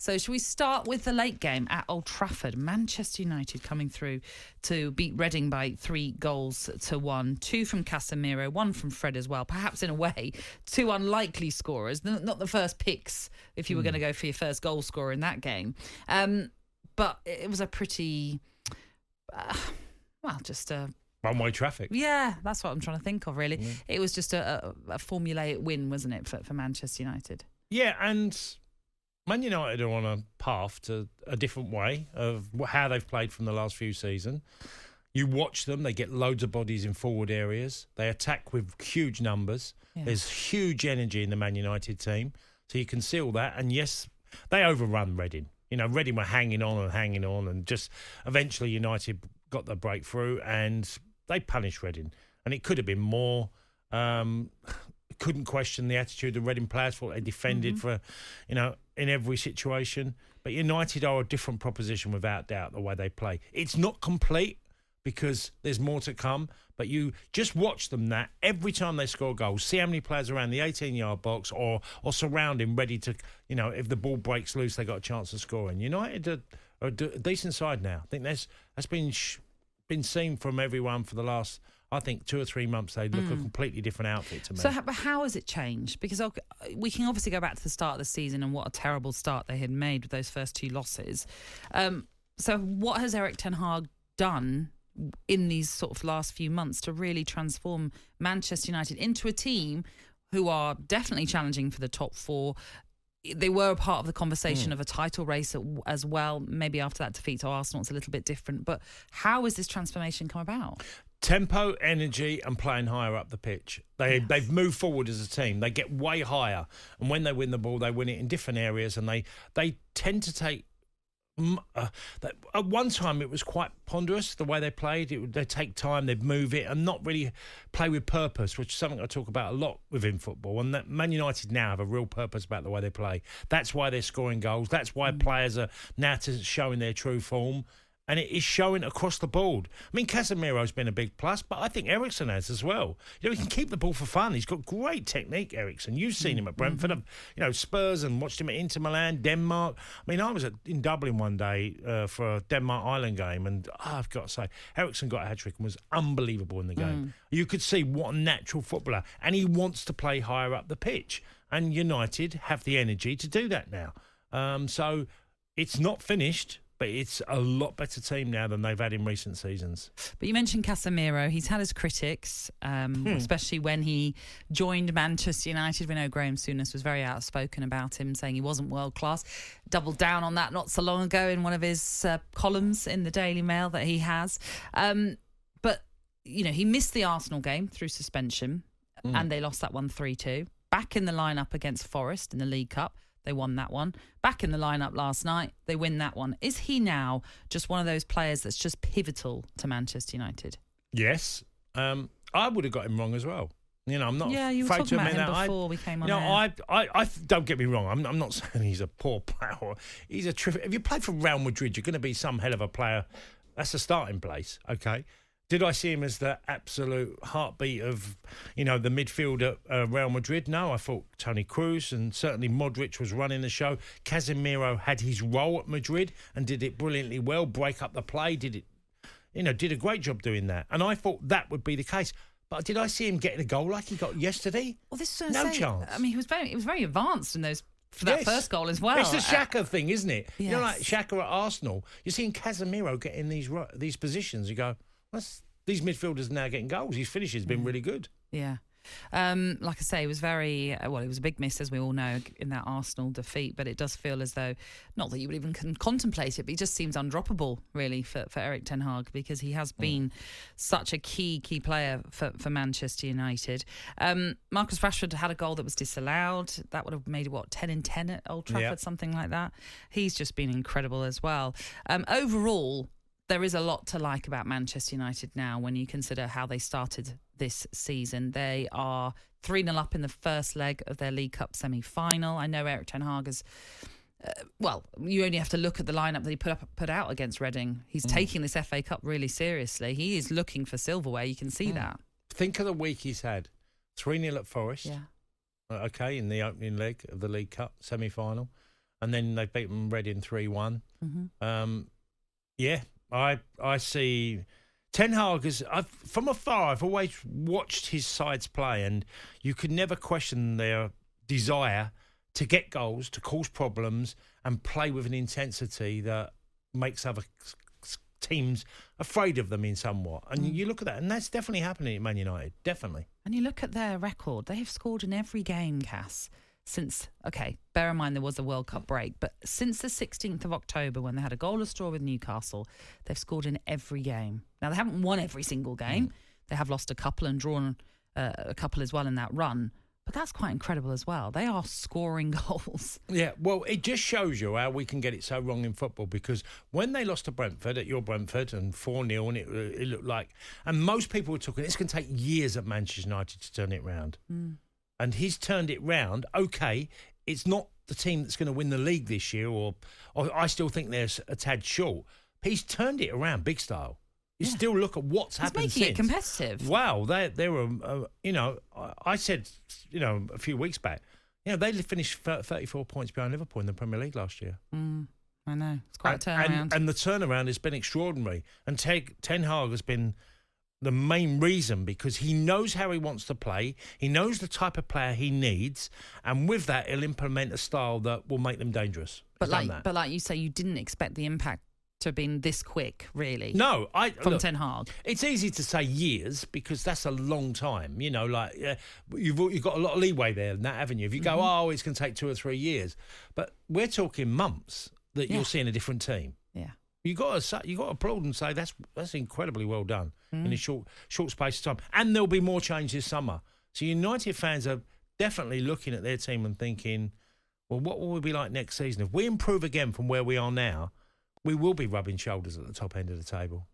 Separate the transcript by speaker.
Speaker 1: So should we start with the late game at Old Trafford? Manchester United coming through to beat Reading by 3-1. 2 from Casemiro, 1 from Fred as well. Perhaps in a way, 2 unlikely scorers. Not the first picks if you were going to go for your first goal scorer in that game. But it was a pretty, just a...
Speaker 2: one-way traffic.
Speaker 1: Yeah, that's what I'm trying to think of, really. It was just a formulaic win, wasn't it, for Manchester United?
Speaker 2: Yeah, and Man United are on a path to a different way of how they've played from the last few seasons. You watch them, they get loads of bodies in forward areas. They attack with huge numbers. Yeah. There's huge energy in the Man United team. So you can see all that. And yes, they overrun Reading. You know, Reading were hanging on and just eventually United got the breakthrough and they punished Reading. And it could have been more. Couldn't question the attitude of Reading players. Thought they defended for, in every situation. But United are a different proposition without doubt, the way they play. It's not complete because there's more to come. But you just watch them that every time they score goals, see how many players are around the 18-yard box or surrounding, ready to, if the ball breaks loose, they got a chance of scoring. United are a decent side now. I think that's been seen from everyone for the last, I think, 2 or 3 months. They look a completely different outfit to me.
Speaker 1: So how has it changed? Because we can obviously go back to the start of the season and what a terrible start they had made with those first 2 losses. So what has Erik Ten Hag done in these sort of last few months to really transform Manchester United into a team who are definitely challenging for the top 4? They were a part of the conversation of a title race as well. Maybe after that defeat to Arsenal, it's a little bit different. But how has this transformation come about?
Speaker 2: Tempo, energy, and playing higher up the pitch. They've moved forward as a team. They get way higher, and when they win the ball, they win it in different areas. And they tend to take. At one time, it was quite ponderous the way they played. They take time, they'd move it, and not really play with purpose, which is something I talk about a lot within football. And that Man United now have a real purpose about the way they play. That's why they're scoring goals. That's why players are now showing their true form. And it is showing across the board. I mean, Casemiro's been a big plus, but I think Eriksen has as well. He can keep the ball for fun. He's got great technique, Eriksen. You've seen him at Brentford, Spurs, and watched him at Inter Milan, Denmark. I mean, I was in Dublin one day for a Denmark-Ireland game, and I've got to say, Eriksen got a hat-trick and was unbelievable in the game. You could see what a natural footballer, and he wants to play higher up the pitch. And United have the energy to do that now. So it's not finished, but it's a lot better team now than they've had in recent seasons. But
Speaker 1: you mentioned Casemiro. He's had his critics, especially when he joined Manchester United. We know Graeme Souness was very outspoken about him, saying he wasn't world-class. Doubled down on that not so long ago in one of his columns in the Daily Mail that he has. But, he missed the Arsenal game through suspension, and they lost that one 3-2. Back in the lineup against Forest in the League Cup. They won that one. Back in the lineup last night, they win that one. Is he now just one of those players that's just pivotal to Manchester United?
Speaker 2: Yes. I would have got him wrong as well. I'm not
Speaker 1: afraid you were talking about him before we came on air.
Speaker 2: I don't get me wrong. I'm not saying he's a poor player. He's a terrific. If you play for Real Madrid, you're going to be some hell of a player. That's a starting place, okay? Did I see him as the absolute heartbeat of, the midfield at Real Madrid? No, I thought Tony Kroos and certainly Modric was running the show. Casemiro had his role at Madrid and did it brilliantly well, break up the play, did a great job doing that. And I thought that would be the case. But did I see him getting a goal like he got yesterday?
Speaker 1: Well, this is
Speaker 2: no chance.
Speaker 1: I mean, he was very advanced in those for that first goal as well.
Speaker 2: It's the Xhaka thing, isn't it?
Speaker 1: Yes.
Speaker 2: Like Xhaka at Arsenal. You're seeing Casemiro get in these positions. You go, these midfielders are now getting goals. His finish has been really good.
Speaker 1: Yeah. Like I say, it was it was a big miss, as we all know, in that Arsenal defeat, but it does feel as though, not that you would even contemplate it, but he just seems undroppable, really, for Erik Ten Hag, because he has been such a key player for Manchester United. Marcus Rashford had a goal that was disallowed. That would have made it, 10 in 10 at Old Trafford, something like that. He's just been incredible as well. Overall, there is a lot to like about Manchester United now when you consider how they started this season. They are 3-0 up in the first leg of their League Cup semi-final. I know Erik Ten Hag has... you only have to look at the lineup that he put out against Reading. He's taking this FA Cup really seriously. He is looking for silverware. You can see that.
Speaker 2: Think of the week he's had. 3-0 at Forest.
Speaker 1: Yeah.
Speaker 2: Okay, in the opening leg of the League Cup semi-final. and then they beat them Reading 3-1.
Speaker 1: Mm-hmm.
Speaker 2: Yeah, I see Ten Hag is, from afar, I've always watched his sides play, and you could never question their desire to get goals, to cause problems, and play with an intensity that makes other teams afraid of them in somewhat. And you look at that, and that's definitely happening at Man United, definitely.
Speaker 1: And you look at their record, they have scored in every game, Cass, since, okay, bear in mind there was a World Cup break, but since the 16th of October when they had a goalless draw with Newcastle, they've scored in every game. Now, they haven't won every single game. They have lost a couple and drawn a couple as well in that run. But that's quite incredible as well. They are scoring goals.
Speaker 2: Yeah, well, it just shows you how we can get it so wrong in football, because when they lost to Brentford at your Brentford and 4-0, and it looked like... And most people were talking, it's going to take years at Manchester United to turn it round. And he's turned it round. OK, it's not the team that's going to win the league this year, or I still think they're a tad short. He's turned it around big style. You still look at what's happened since.
Speaker 1: He's making it competitive.
Speaker 2: Wow, they were, I said, a few weeks back, they finished 34 points behind Liverpool in the Premier League last year.
Speaker 1: I know. It's quite a turnaround.
Speaker 2: And the turnaround has been extraordinary. And Ten Hag has been the main reason, because he knows how he wants to play. He knows the type of player he needs. And with that, he'll implement a style that will make them dangerous.
Speaker 1: But like you say, you didn't expect the impact to have been this quick, really.
Speaker 2: No,
Speaker 1: from Ten Hag.
Speaker 2: It's easy to say years, because that's a long time. You've got a lot of leeway there in that, haven't you? If you go, it's going to take 2 or 3 years, but we're talking months that you're seeing a different team.
Speaker 1: Yeah,
Speaker 2: you got to applaud and say that's incredibly well done in a short space of time. And there'll be more change this summer. So United fans are definitely looking at their team and thinking, well, what will we be like next season if we improve again from where we are now? We will be rubbing shoulders at the top end of the table.